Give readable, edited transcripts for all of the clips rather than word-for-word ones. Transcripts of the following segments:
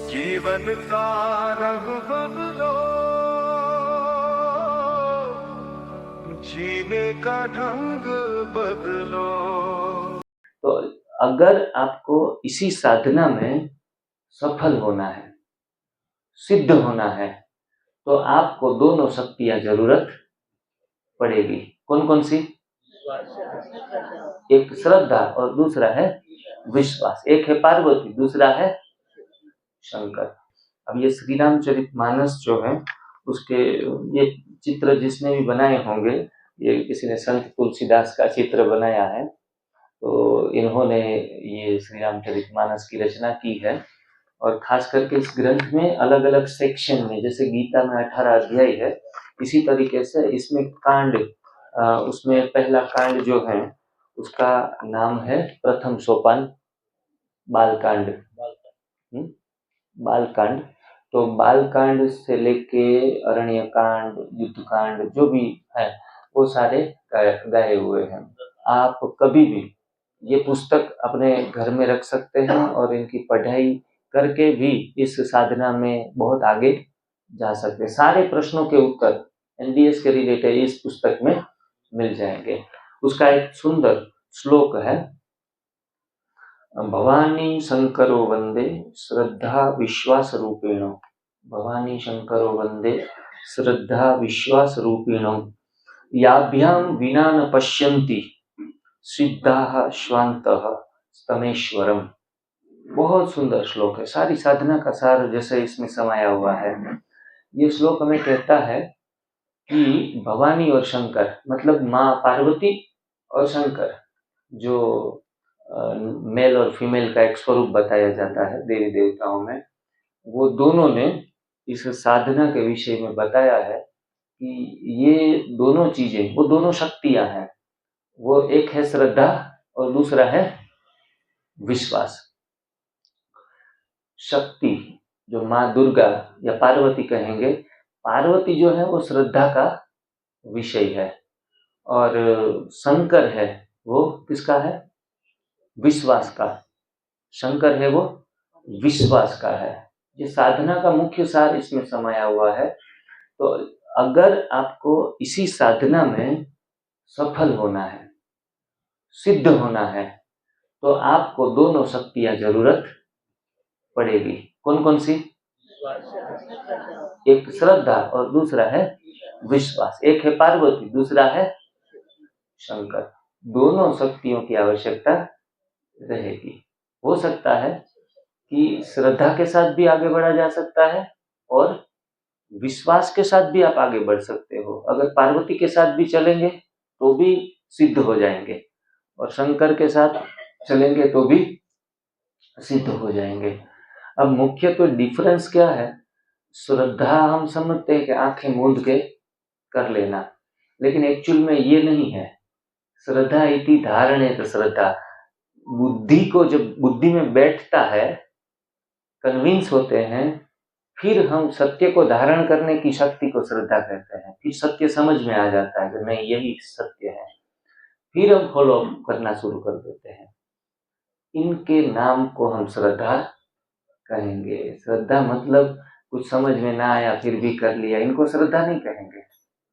जीवन का रंग बदलो, जीने का ढंग बदलो। तो अगर आपको इसी साधना में सफल होना है, सिद्ध होना है, तो आपको दोनों शक्तियां जरूरत पड़ेगी। कौन कौन सी? एक श्रद्धा और दूसरा है विश्वास। एक है पार्वती, दूसरा है शंकर। अब ये श्री रामचरितमानस जो है उसके ये चित्र जिसने भी बनाए होंगे, ये किसी ने संत तुलसीदास का चित्र बनाया है, तो इन्होंने ये श्री रामचरितमानस की रचना की है। और खास करके इस ग्रंथ में अलग अलग सेक्शन में, जैसे गीता में 18 अध्याय है, इसी तरीके से इसमें कांड, उसमें पहला कांड जो है उसका नाम है प्रथम सोपान बालकांड। बालकांड, तो बालकांड से लेके अरण्य कांड, युद्ध कांड जो भी है वो सारे गाए हुए हैं। आप कभी भी ये पुस्तक अपने घर में रख सकते हैं और इनकी पढ़ाई करके भी इस साधना में बहुत आगे जा सकते हैं। सारे प्रश्नों के उत्तर एनडीएस के रिलेटेड इस पुस्तक में मिल जाएंगे। उसका एक सुंदर श्लोक है, भवानी शंकरो वंदे श्रद्धा विश्वास रूपेण। भवानी शंकरो वंदे श्रद्धा विश्वास रूपेण, याभ्याम विना न पश्यन्ति सिद्धाः स्वान्तः स्तमेश्वरम। बहुत सुंदर श्लोक है, सारी साधना का सार जैसे इसमें समाया हुआ है। ये श्लोक हमें कहता है कि भवानी और शंकर, मतलब माँ पार्वती और शंकर, जो मेल और फीमेल का एक स्वरूप बताया जाता है देवी देवताओं में, वो दोनों ने इस साधना के विषय में बताया है कि ये दोनों चीजें, वो दोनों शक्तियां हैं। वो एक है श्रद्धा और दूसरा है विश्वास। शक्ति जो माँ दुर्गा या पार्वती कहेंगे, पार्वती जो है वो श्रद्धा का विषय है, और शंकर है वो किसका है? विश्वास का। शंकर है वो विश्वास का है। ये साधना का मुख्य सार इसमें समाया हुआ है। तो अगर आपको इसी साधना में सफल होना है, सिद्ध होना है, तो आपको दोनों शक्तियां जरूरत पड़ेगी। कौन कौन सी? एक श्रद्धा और दूसरा है विश्वास। एक है पार्वती, दूसरा है शंकर। दोनों शक्तियों की आवश्यकता रहेगी। हो सकता है कि श्रद्धा के साथ भी आगे बढ़ा जा सकता है और विश्वास के साथ भी आप आगे बढ़ सकते हो। अगर पार्वती के साथ भी चलेंगे तो भी सिद्ध हो जाएंगे, और शंकर के साथ चलेंगे तो भी सिद्ध हो जाएंगे। अब मुख्य तो डिफरेंस क्या है? श्रद्धा हम समझते हैं कि आंखें मूंद के कर लेना, लेकिन एक्चुअल में ये नहीं है। श्रद्धा इति धारणेत श्रद्धा, बुद्धि को जब बुद्धि में बैठता है, कन्विंस होते हैं, फिर हम सत्य को धारण करने की शक्ति को श्रद्धा कहते हैं। फिर सत्य समझ में आ जाता है कि नहीं यही सत्य है, फिर हम फॉलो करना शुरू कर देते हैं। इनके नाम को हम श्रद्धा कहेंगे। श्रद्धा मतलब कुछ समझ में ना आया फिर भी कर लिया, इनको श्रद्धा नहीं कहेंगे।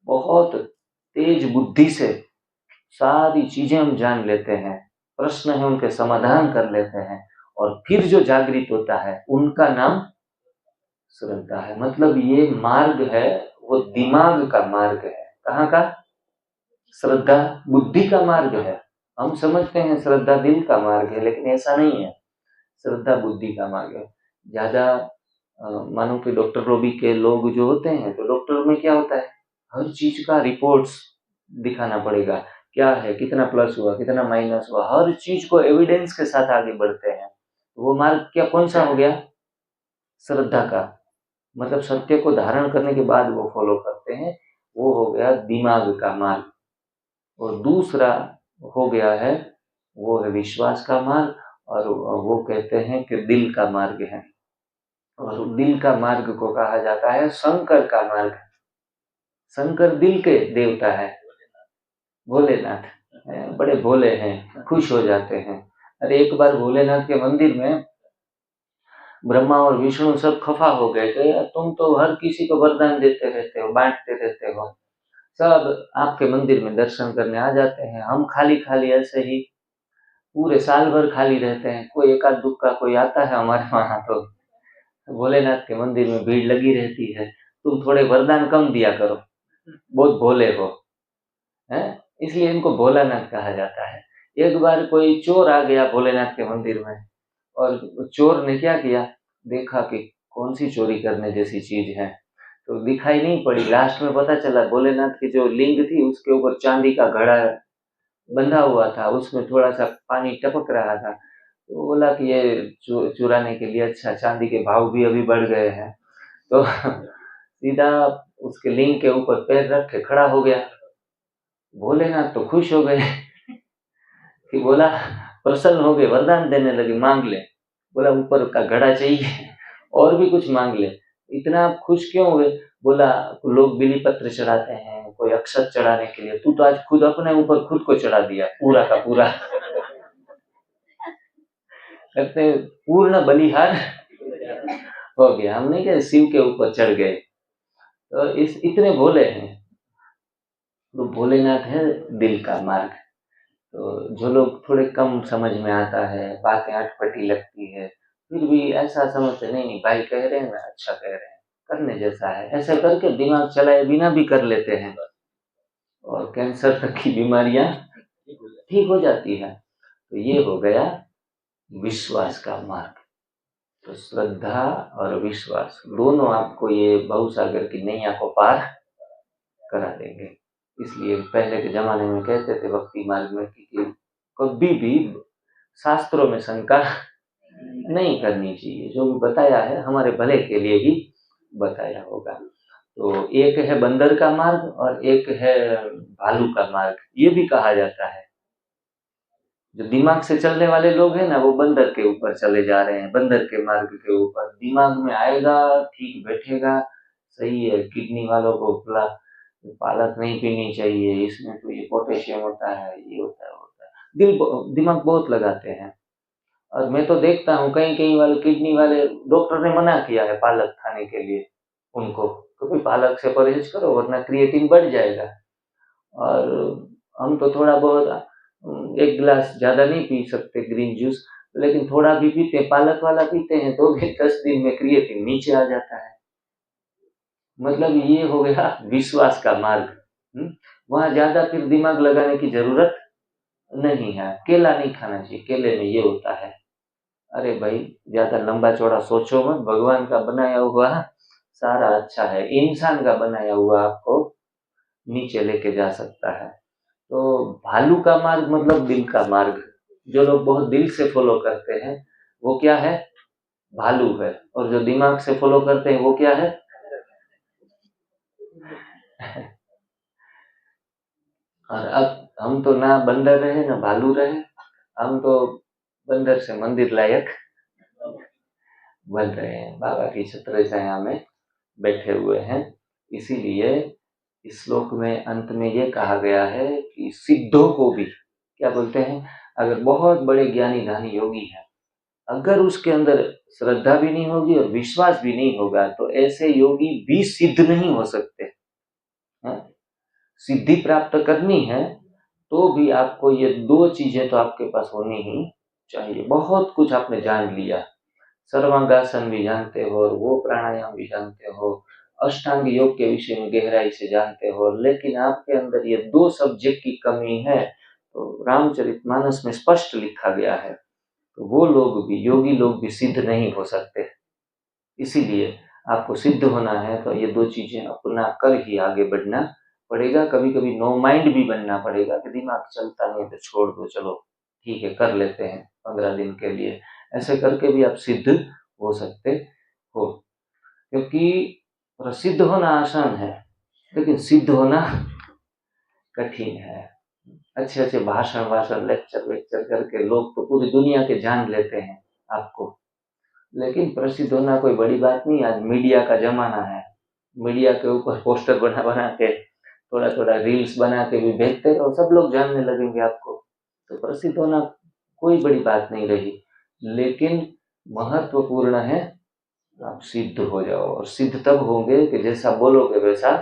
बहुत तेज बुद्धि से सारी चीजें हम जान लेते हैं, प्रश्न है उनके समाधान कर लेते हैं, और फिर जो जागृत होता है उनका नाम श्रद्धा है। मतलब ये मार्ग है वो दिमाग का मार्ग है। कहाँ का? श्रद्धा बुद्धि का मार्ग है। हम समझते हैं श्रद्धा दिल का मार्ग है, लेकिन ऐसा नहीं है। श्रद्धा बुद्धि का मार्ग है। ज्यादा मानो कि डॉक्टर लोबी के लोग जो होते हैं, तो डॉक्टर में क्या होता है, हर चीज का रिपोर्ट्स दिखाना पड़ेगा, क्या है, कितना प्लस हुआ, कितना माइनस हुआ, हर चीज को एविडेंस के साथ आगे बढ़ते हैं। वो मार्ग क्या कौन सा हो गया? श्रद्धा का। मतलब सत्य को धारण करने के बाद वो फॉलो करते हैं, वो हो गया दिमाग का मार्ग। और दूसरा हो गया है वो है विश्वास का मार्ग, और वो कहते हैं कि दिल का मार्ग है। और दिल का मार्ग को कहा जाता है शंकर का मार्ग। शंकर दिल के देवता है, भोलेनाथ। बड़े भोले हैं, खुश हो जाते हैं। अरे एक बार भोलेनाथ के मंदिर में ब्रह्मा और विष्णु सब खफा हो गए कि यार तुम तो हर किसी को वरदान देते रहते हो, बांटते रहते हो, सब आपके मंदिर में दर्शन करने आ जाते हैं, हम खाली खाली ऐसे ही पूरे साल भर खाली रहते हैं, कोई एकाध दुख का कोई आता है हमारे वहां तो भोलेनाथ के मंदिर में भीड़ लगी रहती है, तुम थोड़े वरदान कम दिया करो, बहुत भोले हो, हैं? इसलिए इनको भोलानाथ कहा जाता है। एक बार कोई चोर आ गया भोलेनाथ के मंदिर में, और चोर ने क्या किया, देखा कि कौन सी चोरी करने जैसी चीज है, तो दिखाई नहीं पड़ी, लास्ट में पता चला भोलेनाथ की जो लिंग थी उसके ऊपर चांदी का घड़ा बंधा हुआ था, उसमें थोड़ा सा पानी टपक रहा था, तो बोला कि ये चुराने के लिए, अच्छा चांदी के भाव भी अभी बढ़ गए हैं, तो सीधा उसके लिंग के ऊपर पैर रख के खड़ा हो गया। भोलेनाथ तो खुश हो गए कि बोला, प्रसन्न हो गए, वरदान देने लगे, मांग ले, बोला ऊपर का घड़ा चाहिए और भी कुछ मांग ले। इतना आप खुश क्यों हुए? बोला लोग बिली पत्र चढ़ाते हैं, कोई अक्षत चढ़ाने के लिए, तू तो आज खुद अपने ऊपर खुद को चढ़ा दिया पूरा का पूरा। कहते हैं पूर्ण बलिहार हो गया, हम नहीं कहे शिव के ऊपर चढ़ गए, तो इस इतने भोले हैं। तो भोलेनाथ है दिल का मार्ग। तो जो लोग थोड़े कम समझ में आता है, बातें अटपटी लगती है, फिर भी ऐसा समझते नहीं भाई कह रहे हैं ना, अच्छा कह रहे हैं, करने जैसा है, ऐसे करके दिमाग चलाए बिना भी कर लेते हैं और कैंसर तक की बीमारियां ठीक हो जाती है। तो ये हो गया विश्वास का मार्ग। तो श्रद्धा और विश्वास दोनों आपको ये भवसागर की नैया को पार करा देंगे। इसलिए पहले के जमाने में कहते थे भक्ति मार्ग में कि कभी भी शास्त्रों में शंका नहीं करनी चाहिए, जो भी बताया है हमारे भले के लिए ही बताया होगा। तो एक है बंदर का मार्ग और एक है भालू का मार्ग, ये भी कहा जाता है। जो दिमाग से चलने वाले लोग हैं ना, वो बंदर के ऊपर चले जा रहे हैं, बंदर के मार्ग के ऊपर। दिमाग में आएगा, ठीक बैठेगा, सही है, किडनी वालों को खुला पालक नहीं पीनी चाहिए, इसमें तो ये पोटेशियम होता है, ये होता है, होता है। दिमाग बहुत लगाते हैं। और मैं तो देखता हूँ कहीं कहीं वाले किडनी वाले डॉक्टर ने मना किया है पालक खाने के लिए उनको, क्योंकि पालक से परहेज करो वरना क्रिएटिन बढ़ जाएगा। और हम तो थोड़ा बहुत एक गिलास ज्यादा नहीं पी सकते ग्रीन जूस, लेकिन थोड़ा भी पीते, पालक वाला पीते हैं तो भी 10 दिन में क्रिएटिन नीचे आ जाता है। मतलब ये हो गया विश्वास का मार्ग। वहां ज्यादा फिर दिमाग लगाने की जरूरत नहीं है। केला नहीं खाना चाहिए, केले में ये होता है, अरे भाई ज्यादा लंबा चौड़ा सोचो मत, भगवान का बनाया हुआ सारा अच्छा है, इंसान का बनाया हुआ आपको नीचे लेके जा सकता है। तो भालू का मार्ग मतलब दिल का मार्ग, जो लोग बहुत दिल से फॉलो करते हैं वो क्या है, भालू है, और जो दिमाग से फॉलो करते हैं वो क्या है। और अब हम तो ना बंदर रहे ना भालू रहे, हम तो बंदर से मंदिर लायक बन रहे हैं, बाबा की छत्र छाया में बैठे हुए हैं। इसीलिए इस श्लोक में अंत में ये कहा गया है कि सिद्धों को भी क्या बोलते हैं, अगर बहुत बड़े ज्ञानी धानी योगी हैं, अगर उसके अंदर श्रद्धा भी नहीं होगी और विश्वास भी नहीं होगा तो ऐसे योगी भी सिद्ध नहीं हो सकते हैं। सिद्धि प्राप्त करनी है तो भी आपको ये दो चीजें तो आपके पास होनी ही चाहिए। बहुत कुछ आपने जान लिया, सर्वांगासन भी जानते हो और वो प्राणायाम भी जानते हो, अष्टांग योग के विषय में गहराई से जानते हो, लेकिन आपके अंदर ये दो सब्जेक्ट की कमी है, तो रामचरितमानस में स्पष्ट लिखा गया है, तो वो लोग भी, योगी लोग भी सिद्ध नहीं हो सकते। इसीलिए आपको सिद्ध होना है तो ये दो चीजें अपना कर ही आगे बढ़ना पड़ेगा। कभी कभी नो माइंड भी बनना पड़ेगा कि दिमाग चलता नहीं तो छोड़ दो, चलो ठीक है कर लेते हैं 15 दिन के लिए, ऐसे करके भी आप सिद्ध हो सकते हो। क्योंकि प्रसिद्ध होना आसान है लेकिन सिद्ध होना कठिन है। अच्छे अच्छे भाषण लेक्चर करके लोग तो पूरी दुनिया के जान लेते हैं आपको, लेकिन प्रसिद्ध होना कोई बड़ी बात नहीं। आज मीडिया का जमाना है, मीडिया के ऊपर पोस्टर बना बना के, थोड़ा थोड़ा रील्स बना के भी भेजते रहो, सब लोग जानने लगेंगे आपको, तो प्रसिद्ध होना कोई बड़ी बात नहीं रही। लेकिन महत्वपूर्ण है आप सिद्ध हो जाओ। और सिद्ध तब होंगे कि जैसा बोलोगे वैसा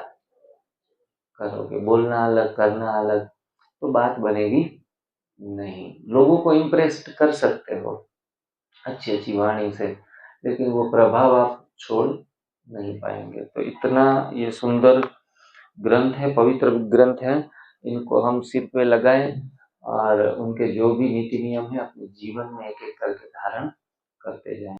करोगे। बोलना अलग, करना अलग, तो बात बनेगी नहीं। लोगों को इम्प्रेस कर सकते हो अच्छी अच्छी वाणी से, लेकिन वो प्रभाव आप छोड़ नहीं पाएंगे। तो इतना ये सुंदर ग्रंथ है, पवित्र ग्रंथ है, इनको हम सिर पे लगाएं और उनके जो भी नीति नियम है अपने जीवन में एक एक करके धारण करते जाएं।